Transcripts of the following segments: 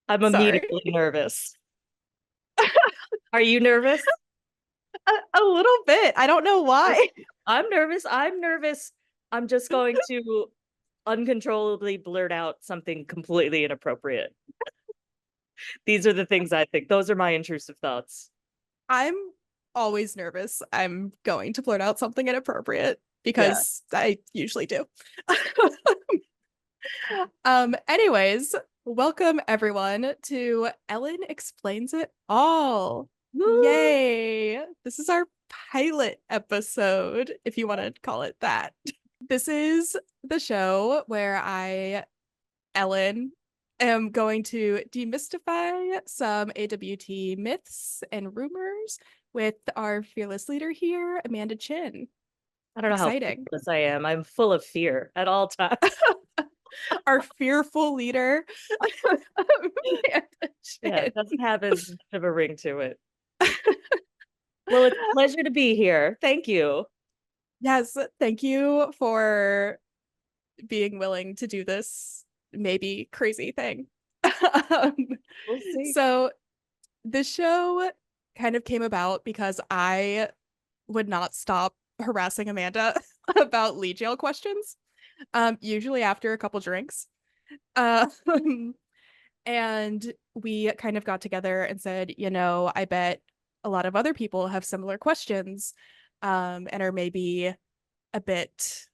I'm Sorry. immediately nervous. Are you nervous? A little bit. I don't know why. I'm nervous. I'm nervous. I'm just going to uncontrollably blurt out something completely inappropriate. These are the things I think. Those are my intrusive thoughts. I'm always nervous. I'm going to blurt out something inappropriate Yeah. because I usually do. Anyways, welcome everyone to Ellen Explains It All. Woo! Yay! This is our pilot episode, if you want to call it that. This is the show where Ellen, am going to demystify some AWT myths and rumors with our fearless leader here, Amanda Chin. I don't know how Exciting. fearless I am. I'm full of fear at all times. Our fearful leader, Amanda Yeah, it Chin. doesn't have as much of a ring to it. Well, it's a pleasure to be here. Thank you. Yes, thank you for being willing to do this maybe crazy thing. um, We'll see. so, the show kind of came about because I would not stop harassing Amanda about lead jail questions, usually after a couple drinks. Um, and we kind of got together and said, I bet a lot of other people have similar questions, and are maybe a bit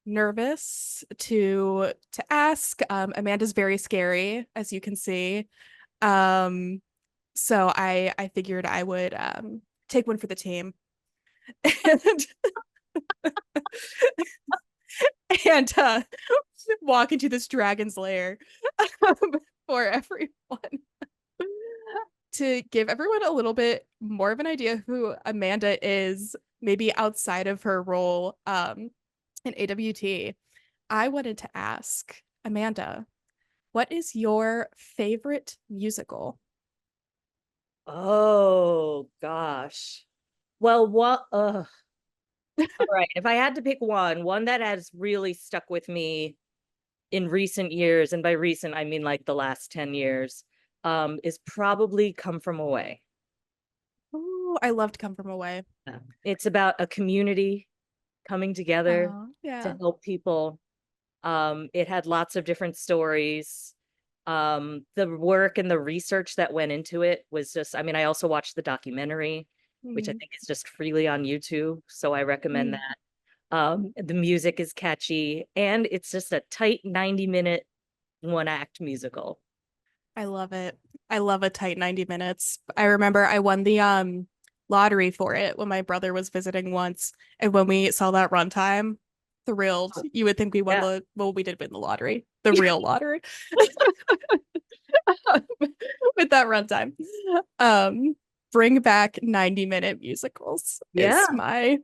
nervous to ask. Amanda's very scary, as you can see. Um, so I figured I would take one for the team and and walk into this dragon's lair for everyone to give everyone a little bit more of an idea who Amanda is, maybe outside of her role in AWT. I wanted to ask Amanda, what is your favorite musical? Oh gosh. Well, what all right. If I had to pick one that has really stuck with me in recent years, and by recent I mean like the last 10 years, is probably Come From Away. Oh, I loved Come From Away. It's about a community coming together Oh, to yeah. help people. It had lots of different stories. The work and the research that went into it was just, I mean, I also watched the documentary, which I Mm-hmm. think is just freely on YouTube. So I recommend Mm, that. The music is catchy and it's just a tight 90-minute one act musical. I love it. I love a tight 90 minutes. I remember I won the lottery for it when my brother was visiting once. And when we saw that runtime, thrilled. You would think we won Yeah. the, well, we did win the lottery, the real lottery with that runtime. Um, bring back 90-minute musicals is Yeah, my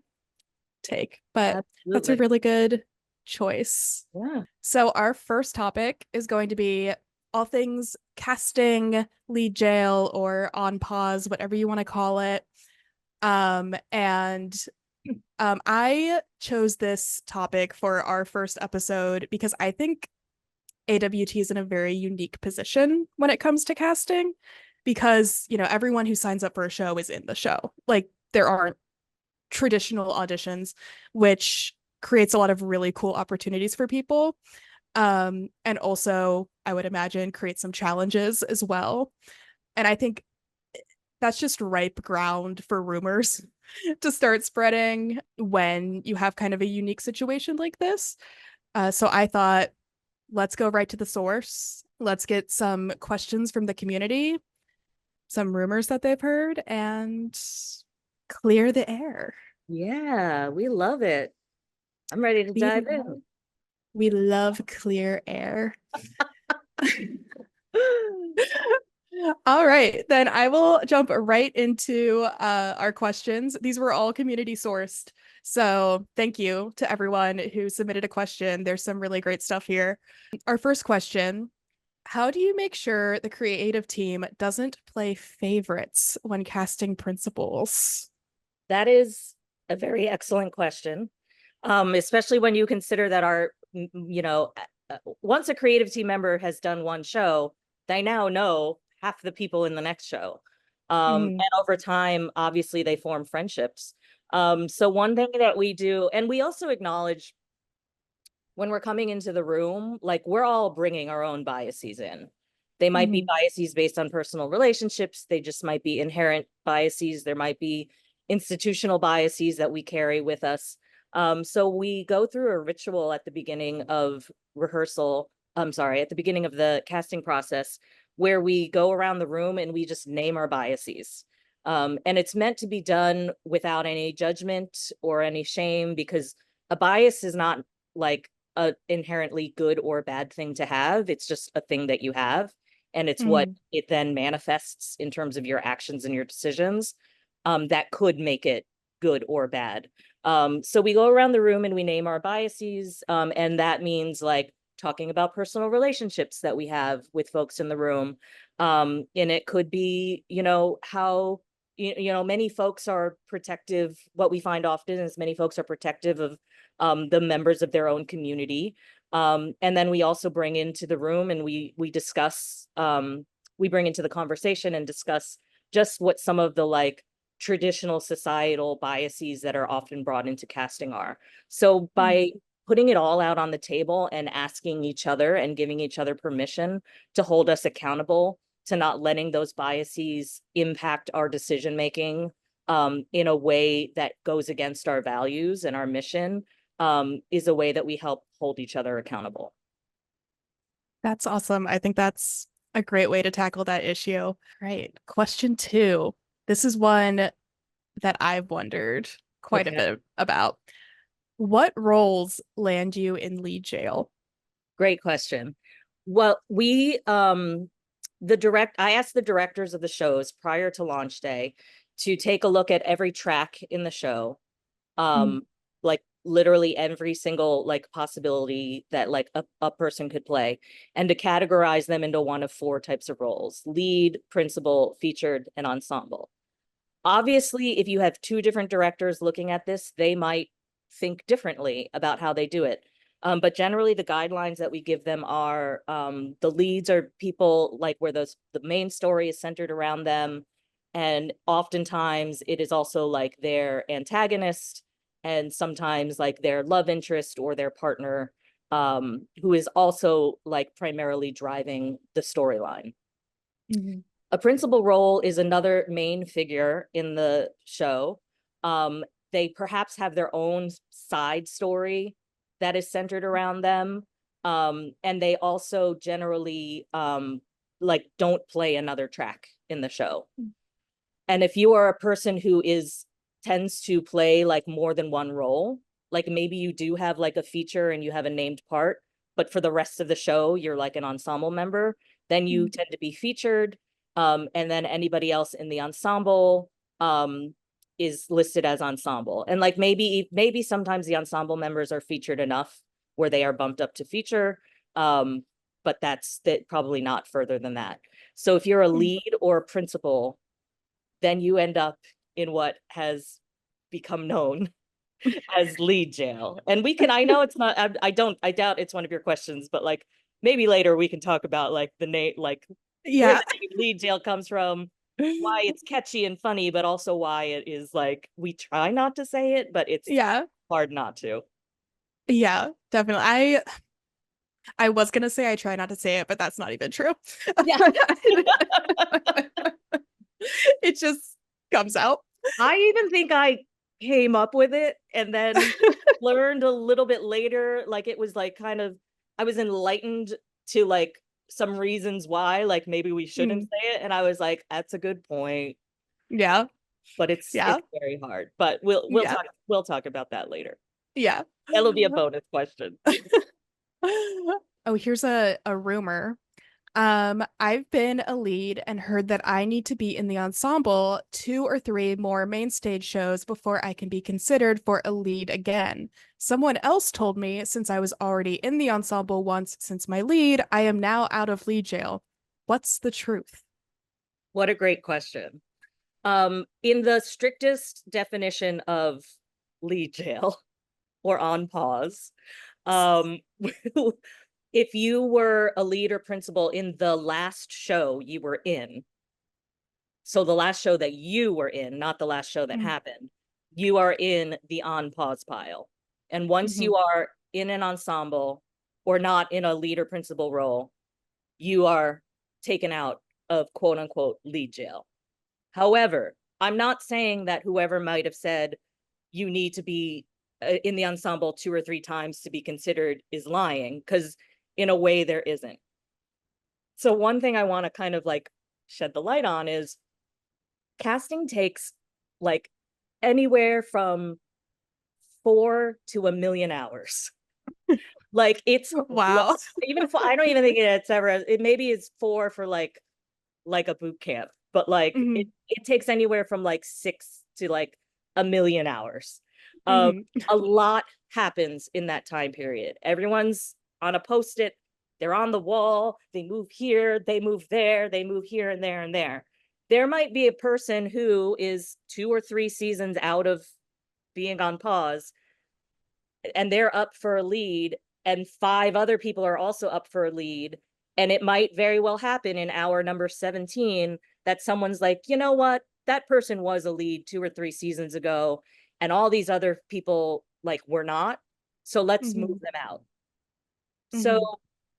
take, but that's a absolutely. really good choice. Yeah. So, our first topic is going to be all things casting, lead jail, or on pause, whatever you want to call it. And I chose this topic for our first episode because I think AWT is in a very unique position when it comes to casting because, everyone who signs up for a show is in the show. Like, there aren't traditional auditions, which creates a lot of really cool opportunities for people. And also, I would imagine, create some challenges as well. And I think that's just ripe ground for rumors to start spreading when you have kind of a unique situation like this. So I thought, let's go right to the source. Let's get some questions from the community, some rumors that they've heard, and clear the air. Yeah, we love it. I'm ready to We dive love, in. we love clear air. All right, then I will jump right into our questions. These were all community sourced. So thank you to everyone who submitted a question. There's some really great stuff here. Our first question: how do you make sure the creative team doesn't play favorites when casting principals? That is a very excellent question. Especially when you consider that once a creative team member has done one show, they now know half the people in the next show. Mm, And over time, obviously, they form friendships. So one thing that we do, and we also acknowledge when we're coming into the room, like we're all bringing our own biases in. They might be mhm, biases based on personal relationships. They just might be inherent biases. There might be institutional biases that we carry with us. So we go through a ritual at the beginning of rehearsal. I'm sorry, at the beginning of the casting process, where we go around the room and we just name our biases. And it's meant to be done without any judgment or any shame, because a bias is not like a inherently good or bad thing to have. It's just a thing that you have. And it's what mhm. it then manifests in terms of your actions and your decisions, that could make it good or bad. So we go around the room and we name our biases. And that means like talking about personal relationships that we have with folks in the room. And it could be, how, many folks are protective. What we find often is many folks are protective of the members of their own community. And then we also bring into the room and we discuss, we bring into the conversation and discuss just what some of the like traditional societal biases that are often brought into casting are. So Mm. by putting it all out on the table and asking each other and giving each other permission to hold us accountable to not letting those biases impact our decision making, in a way that goes against our values and our mission, is a way that we help hold each other accountable. That's awesome. I think that's a great way to tackle that issue. Right. Question two. This is one that I've wondered quite a Okay, bit about. What roles land you in lead jail? great question. Well, I asked the directors of the shows prior to launch day to take a look at every track in the show, Mm, um like literally every single like possibility that like a person could play, and to categorize them into one of four types of roles: lead, principal, featured, and ensemble. Obviously, if you have two different directors looking at this, they might think differently about how they do it. But generally, the guidelines that we give them are, the leads are people like where the main story is centered around them. And oftentimes it is also like their antagonist, and sometimes like their love interest or their partner, who is also like primarily driving the storyline. mhm, A principal role is another main figure in the show. They perhaps have their own side story that is centered around them. And they also generally, like don't play another track in the show. And if you are a person who tends to play like more than one role, like maybe you do have like a feature and you have a named part, but for the rest of the show, you're like an ensemble member, then you mm, tend to be featured. And then anybody else in the ensemble, is listed as ensemble. And like maybe sometimes the ensemble members are featured enough where they are bumped up to feature. But that's that probably not further than that. So if you're a mm. lead or a principal, then you end up in what has become known as lead jail. And I know it's not, I doubt it's one of your questions, but like maybe later we can talk about like the name, like where Yeah. the name lead jail comes from, why it's catchy and funny, but also why it is like, we try not to say it, but it's Yeah. hard not to. Yeah, definitely. I was gonna say I try not to say it, but that's not even true. Yeah. It just comes out. I even think I came up with it and then learned a little bit later, like it was like kind of, I was enlightened to like some reasons why, like maybe we shouldn't Mm, say it. And I was like, that's a good point, yeah. but Yeah. it's very hard. But Yeah. we'll talk about that later. Yeah. That'll be a bonus question. Oh, here's a rumor. I've been a lead and heard that I need to be in the ensemble 2 or 3 more main stage shows before I can be considered for a lead again. Someone else told me since I was already in the ensemble once since my lead, I am now out of lead jail. What's the truth? What a great question. In the strictest definition of lead jail or on pause, um if you were a lead or principal in the last show you were in, so the last show that you were in, not the last show that Mm. happened, you are in the on pause pile. And once Mhm. you are in an ensemble or not in a lead or principal role, you are taken out of quote unquote lead jail. However, I'm not saying that whoever might have said you need to be in the ensemble 2 or 3 times to be considered is lying, because in a way there isn't. So one thing I want to kind of like shed the light on is casting takes like anywhere from 4 to 1 million hours. Like it's Wow. even if I don't even think it's ever, it maybe is 4 for like a boot camp, but like Mhm. it takes anywhere from like 6 to like 1 million hours. Um, Mhm. a lot happens in that time period. Everyone's on a post-it, they're on the wall, they move here, they move there, they move here and there and there. There might be a person who is 2 or 3 seasons out of being on pause and they're up for a lead, and 5 other people are also up for a lead, and it might very well happen in hour number 17 that someone's like, you know what, that person was a lead 2 or 3 seasons ago and all these other people like were not, so let's move Mhm. them out. So Mhm.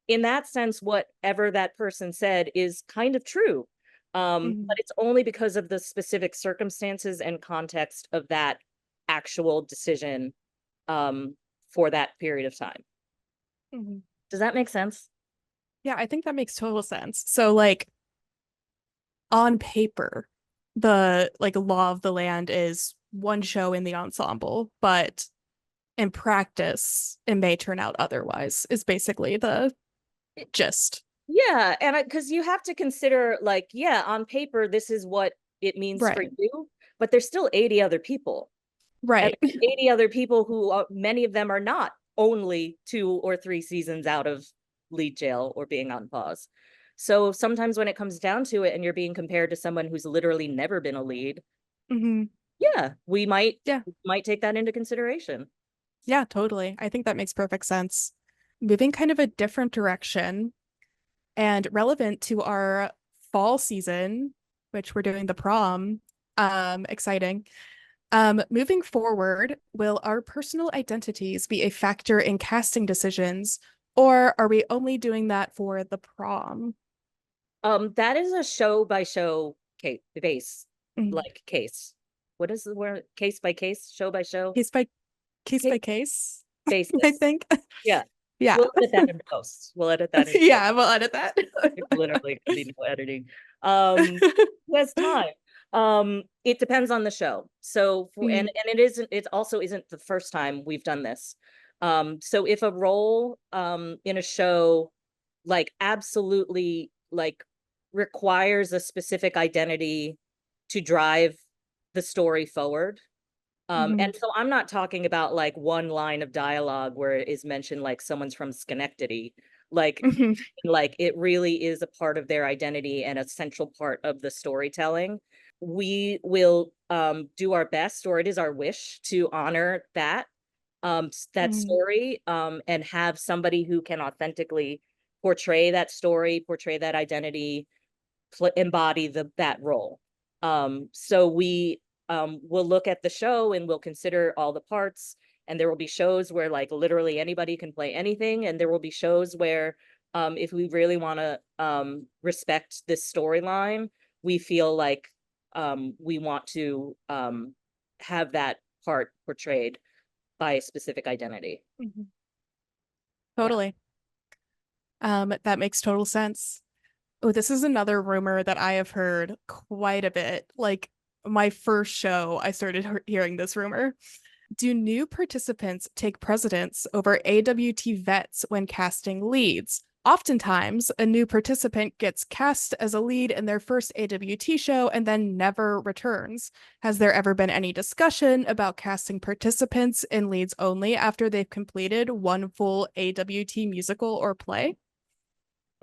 in that sense, whatever that person said is kind of true, but Mhm. it's only because of the specific circumstances and context of that actual decision, um, for that period of time. Mhm. Does that make sense? Yeah, I think that makes total sense. So like on paper, the like law of the land is one show in the ensemble, but in practice, it may turn out otherwise, is basically the gist. Yeah, and because you have to consider, like, yeah, on paper, this is what it means for Right. you, but there's still 80 other people. And Right. there's 80 other people who are, many of them are not only 2 or 3 seasons out of lead jail or being on pause. So sometimes when it comes down to it and you're being compared to someone who's literally never been a lead, Hmm. yeah, we Yeah. might take that into consideration. Yeah, totally. I think that makes perfect sense. Moving kind of a different direction and relevant to our fall season, which we're doing the prom. Exciting. Moving forward, will our personal identities be a factor in casting decisions, or are we only doing that for the prom? That is a show by show case base, Mm. like case. What is the word? Case by case, show by show, Case by case case by case, I basis. think. Yeah. Yeah. We'll edit that in post. We'll edit that in post. Yeah, we'll edit that. It's literally gonna be no editing. Who has time? It depends on the show. So for Mm, and it isn't, it also isn't the first time we've done this. So if a role in a show like absolutely like requires a specific identity to drive the story forward. mhm, And so I'm not talking about like one line of dialogue where it is mentioned like someone's from Schenectady. Like mhm, like it really is a part of their identity and a central part of the storytelling. We will do our best, or it is our wish to honor that that mhm, story, and have somebody who can authentically portray that story, portray that identity, embody that role. So we will look at the show and we'll consider all the parts. And there will be shows where like literally anybody can play anything, and there will be shows where if we really want to respect this storyline, we feel like we want to have that part portrayed by a specific identity. mhm. Yeah. Totally. That makes total sense. Oh, this is another rumor that I have heard quite a bit. Like my first show, I started hearing this rumor. Do new participants take precedence over AWT vets when casting leads? Oftentimes, a new participant gets cast as a lead in their first AWT show and then never returns. Has there ever been any discussion about casting participants in leads only after they've completed one full AWT musical or play?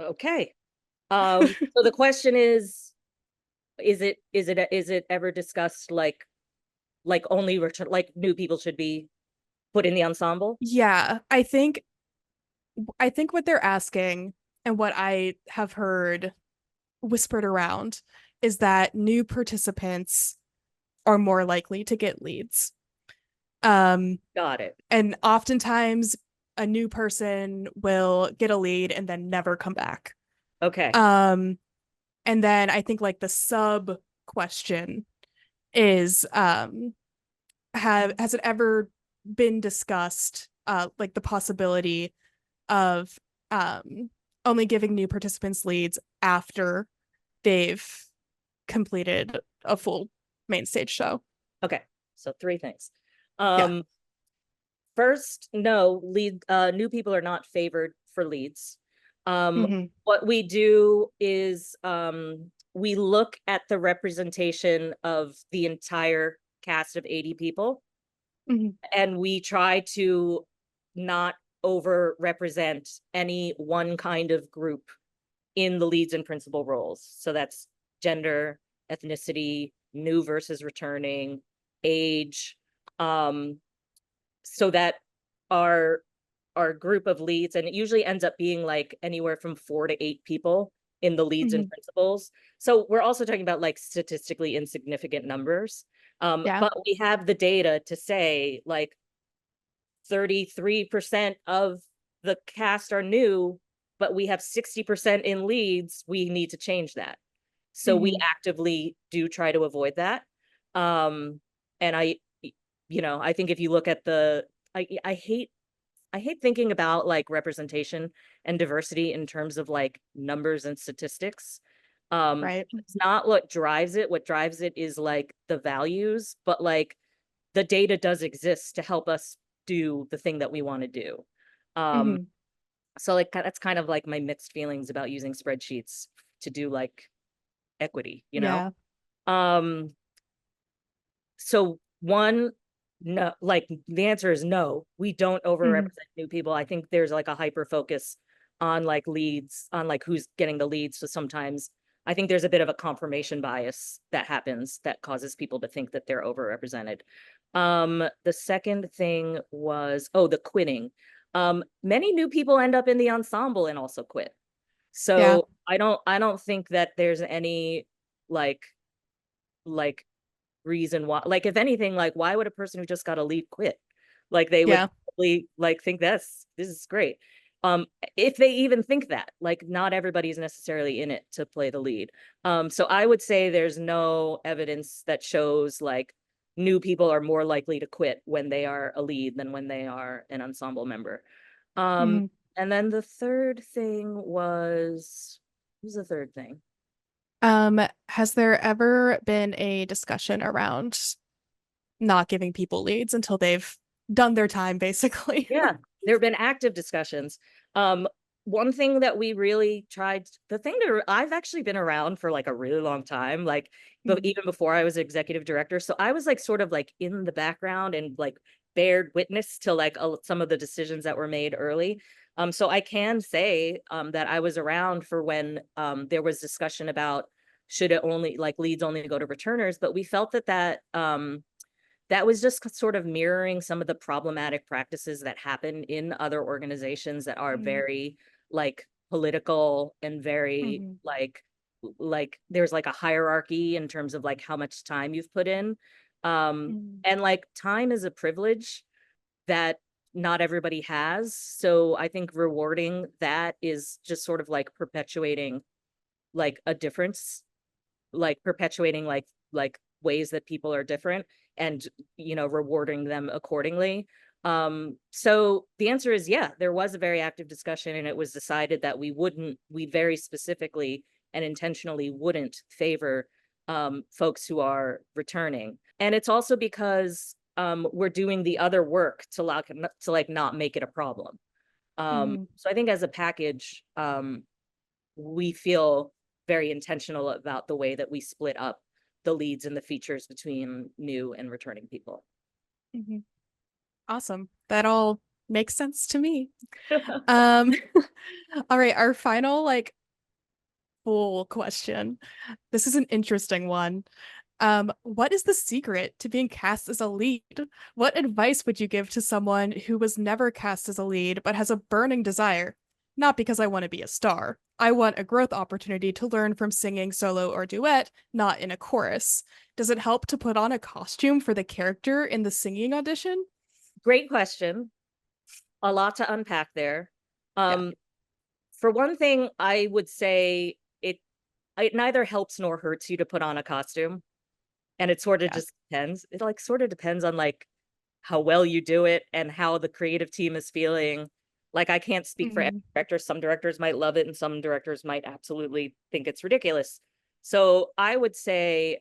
Okay. So the question is it ever discussed like only return like new people should be put in the ensemble? Yeah, I think I think what they're asking and what I have heard whispered around is that new participants are more likely to get leads. Um, Got it. and oftentimes a new person will get a lead and then never come back. Okay. Um, and then I think like the sub question is have has it ever been discussed like the possibility of only giving new participants leads after they've completed a full main stage show? Okay. So three things. Yeah. Um, First, no, new people are not favored for leads. Hmm. What we do is we look at the representation of the entire cast of 80 people, Hmm. and we try to not over represent any one kind of group in the leads and principal roles. So that's gender, ethnicity, new versus returning, age, um, so that our group of leads, and it usually ends up being like anywhere from 4 to 8 people in the leads and Hmm. principals. So we're also talking about like statistically insignificant numbers. Yeah. But we have the data to say like 33% of the cast are new, but we have 60% in leads. We need to change that. So we Hmm. actively do try to avoid that. Um, and I think if you look at I hate thinking about like representation and diversity in terms of like numbers and statistics. Right. It's not what drives it. What drives it is like the values, but like the data does exist to help us do the thing that we want to do. Um, Hmm. so like that's kind of like my mixed feelings about using spreadsheets to do like equity, you know? Yeah. Um, so one, no, like the answer is no, we don't Hmm. overrepresent new people. I think there's like a hyper focus on like leads, on like who's getting the leads. So sometimes I think there's a bit of a confirmation bias that happens that causes people to think that they're overrepresented. The second thing was, oh, the quitting. Many new people end up in the ensemble and also quit. Yeah. So I don't think that there's any like like reason why, like if anything, like why would a person who just got a lead quit? Like they would Yeah. probably like think this is great. um if they even think that, like not everybody's necessarily in it to play the lead. So I would say there's no evidence that shows like new people are more likely to quit when they are a lead than when they are an ensemble member. um Hmm. and then the third thing was, what was the third thing? Has there ever been a discussion around not giving people leads until they've done their time, basically? Yeah, there have been active discussions. Um, One thing that we really tried, the thing that I've actually been around for like a really long time, like, but Mhm. even before I was executive director. So I was like sort of like in the background and like bared witness to like some of the decisions that were made early. So I can say that I was around for when there was discussion about should it only like leads only go to returners, but we felt that was just sort of mirroring some of the problematic practices that happen in other organizations that are Mhm. very like political and very Mhm. like there's like a hierarchy in terms of like how much time you've put in. Mhm. And like time is a privilege that not everybody has. So I think rewarding that is just sort of like perpetuating like a difference, like perpetuating like ways that people are different, and rewarding them accordingly. So the answer is yeah, there was a very active discussion, and it was decided that we very specifically and intentionally wouldn't favor folks who are returning. And it's also because we're doing the other work to like not make it a problem. Mhm. So I think as a package, we feel very intentional about the way that we split up the leads and the features between new and returning people. Mhm. Awesome. That all makes sense to me. Um, all right, our final like full question. This is an interesting one. What is the secret to being cast as a lead? What advice would you give to someone who was never cast as a lead but has a burning desire? Not because I want to be a star. I want a growth opportunity to learn from singing solo or duet, not in a chorus. Does it help to put on a costume for the character in the singing audition? Great question. A lot to unpack there. Yeah. For one thing, I would say it neither helps nor hurts you to put on a costume. And it sort of Yeah. just depends. It like sort of depends on like how well you do it and how the creative team is feeling. Like I can't speak for every Mm, director. Some directors might love it and some directors might absolutely think it's ridiculous. So I would say,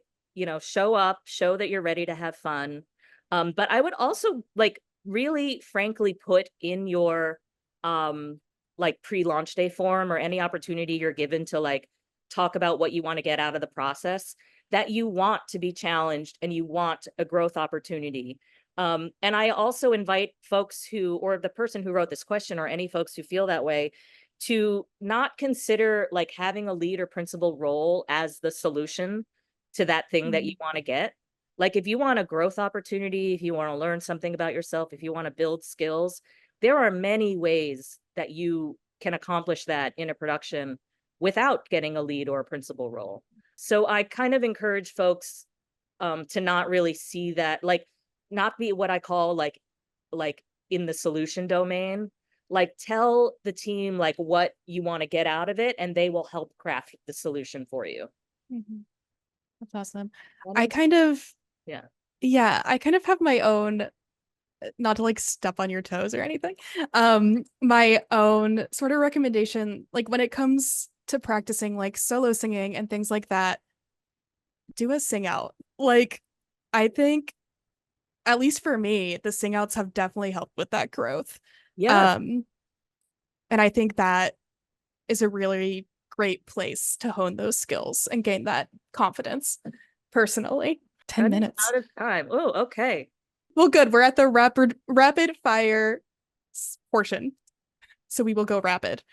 show up, show that you're ready to have fun. But I would also like really frankly put in your like pre-launch day form or any opportunity you're given to like talk about what you want to get out of the process, that you want to be challenged and you want a growth opportunity. And I also invite folks who, or the person who wrote this question, or any folks who feel that way, to not consider like having a lead or principal role as the solution to that thing that you mm, want to get. Like if you want a growth opportunity, if you want to learn something about yourself, if you want to build skills, there are many ways that you can accomplish that in a production without getting a lead or a principal role. So I kind of encourage folks to not really see that, like not be what I call like in the solution domain. Like tell the team like what you want to get out of it and they will help craft the solution for you. mhm. That's awesome. That I makes kind of, Yeah. yeah, I kind of have my own, not to like step on your toes or anything, my own sort of recommendation, like when it comes to practicing like solo singing and things like that, do a sing out. Like, I think, at least for me, the sing outs have definitely helped with that growth. Yeah. Um, and I think that is a really great place to hone those skills and gain that confidence personally. 10 Running minutes. out of time. Oh, okay. Well, good. We're at the rapid fire portion. So we will go rapid.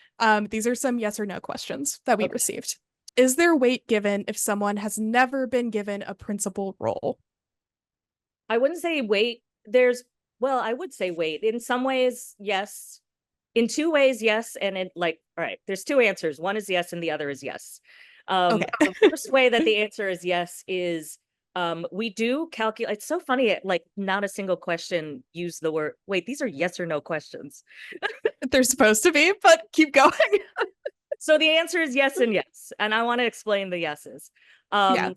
These are some yes or no questions that we Okay. received. Is there weight given if someone has never been given a principal role? I wouldn't say wait. Well, I would say wait. In some ways, yes. In two ways, yes. And in like, all right, there's two answers. One is yes, and the other is yes. Okay. The first way that the answer is yes is we do calculate. It's so funny, like not a single question used the word. Wait, these are yes or no questions. They're supposed to be, but keep going. So the answer is yes and yes. And I want to explain the yeses. Yeah. Um,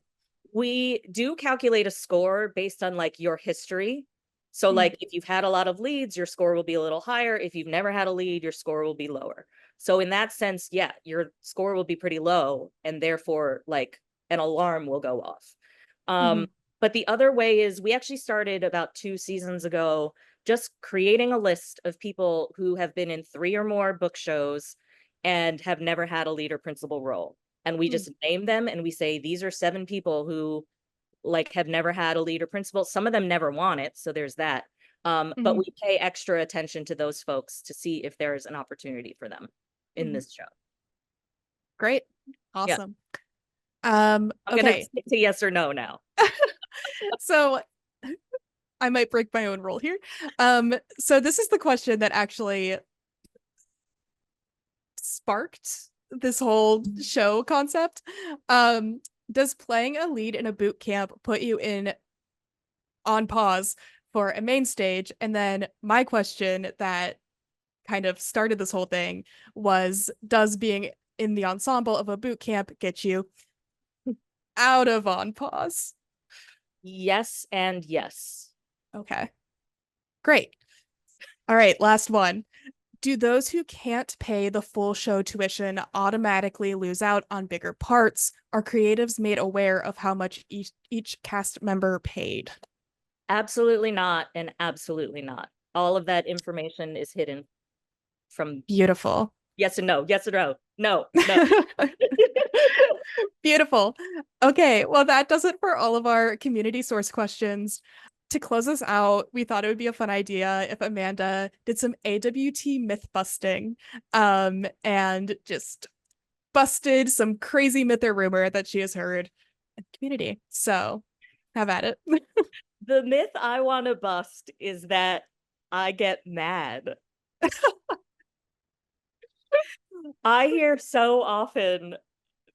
we do calculate a score based on like your history. So Mm, like if you've had a lot of leads, your score will be a little higher. If you've never had a lead, your score will be lower. So in that sense, yeah, your score will be pretty low and therefore like an alarm will go off. Um, mhm, but the other way is we actually started about 2 seasons ago just creating a list of people who have been in 3 or more book shows and have never had a lead or principal role. And we mm, just name them and we say, these are 7 people who like have never had a lead or principal. Some of them never want it. So there's that. But mhm. we pay extra attention to those folks to see if there's an opportunity for them in Mhm. this show. Great. Yeah. Awesome. I'm going to Okay. stick to yes or no now. So I might break my own rule here. So this is the question that actually sparked this whole show concept. Um, does playing a lead in a boot camp put you in on pause for a main stage? And then my question that kind of started this whole thing was, does being in the ensemble of a boot camp get you out of on pause? Yes and yes. Okay, great. All right, last one. Do those who can't pay the full show tuition automatically lose out on bigger parts? Are creatives made aware of how much each cast member paid? Absolutely not. And absolutely not. All of that information is hidden from Beautiful. yes and no, yes and no, no, no. Beautiful. Okay, well, that does it for all of our community source questions. To close us out, we thought it would be a fun idea if Amanda did some AWT myth busting and just busted some crazy myth or rumor that she has heard in the community. So Have at it. The myth I want to bust is that I get mad. I hear so often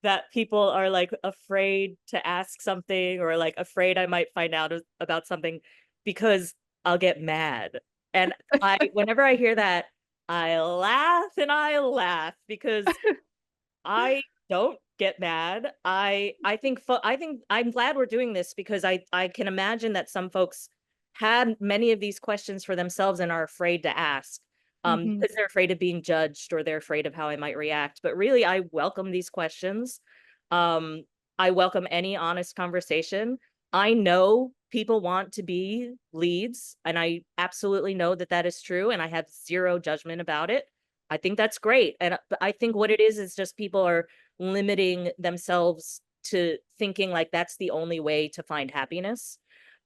that people are like afraid to ask something or like afraid I might find out about something because I'll get mad. And whenever I hear that, I laugh because I don't get mad. I think I'm glad we're doing this because I can imagine that some folks had many of these questions for themselves and are afraid to ask Mhm. because they're afraid of being judged or they're afraid of how I might react. But really, I welcome these questions. Um, I welcome any honest conversation. I know people want to be leads, and I absolutely know that that is true, and I have zero judgment about it. I think that's great. And I think what it is just people are limiting themselves to thinking like that's the only way to find happiness.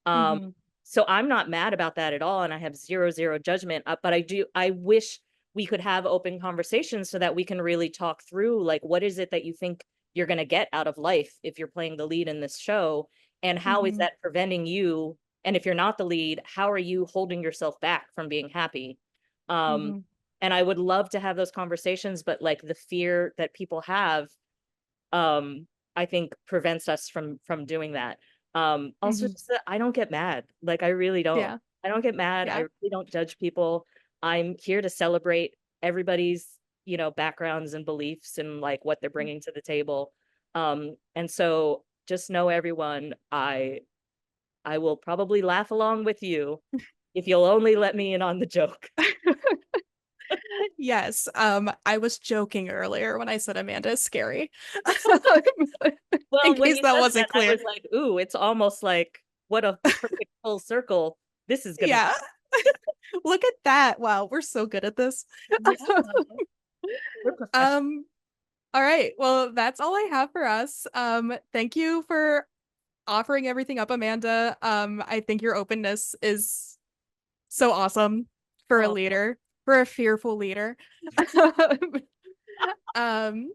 Um, Mhm. so I'm not mad about that at all. And I have zero judgment. But I wish we could have open conversations so that we can really talk through like, what is it that you think you're going to get out of life if you're playing the lead in this show? And how is Mhm. that preventing you? And if you're not the lead, how are you holding yourself back from being happy? Um, Mhm. and I would love to have those conversations, but like the fear that people have, um, I think prevents us from doing that. Also Mhm. just that I don't get mad. Like I really don't. Yeah. I don't get mad. I Yeah. really don't judge people. I'm here to celebrate everybody's, backgrounds and beliefs and like what they're bringing to the table. And so just know everyone, I will probably laugh along with you if you'll only let me in on the joke. Yes. I was joking earlier when I said Amanda is scary. In Well, when case you that said wasn't that, I clear. was like, ooh, it's almost like what a perfect full circle this is gonna be. Yeah. Look at that. Wow, we're so good at this. Yeah, we're professional. Um, all right. Well, that's all I have for us. Thank you for offering everything up, Amanda. I think your openness is so awesome for a Oh, leader, for a fearful leader. Um,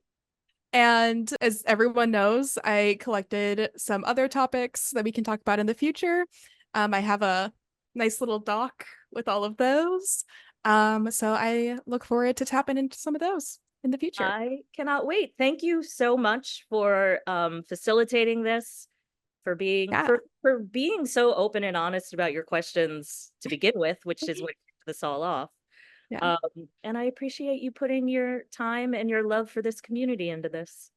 and as everyone knows, I collected some other topics that we can talk about in the future. I have a nice little doc with all of those. So I look forward to tapping into some of those in the future. I cannot wait. Thank you so much for facilitating this, Yeah, for being so open and honest about your questions to begin with, which is what kicked this all off. yeah. Um, and I appreciate you putting your time and your love for this community into this.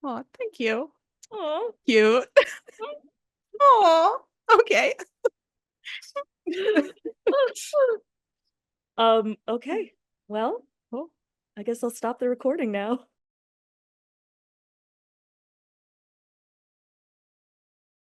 Oh, thank you. Oh. Cute. Oh, okay. Okay. Well, Cool. I guess I'll stop the recording now.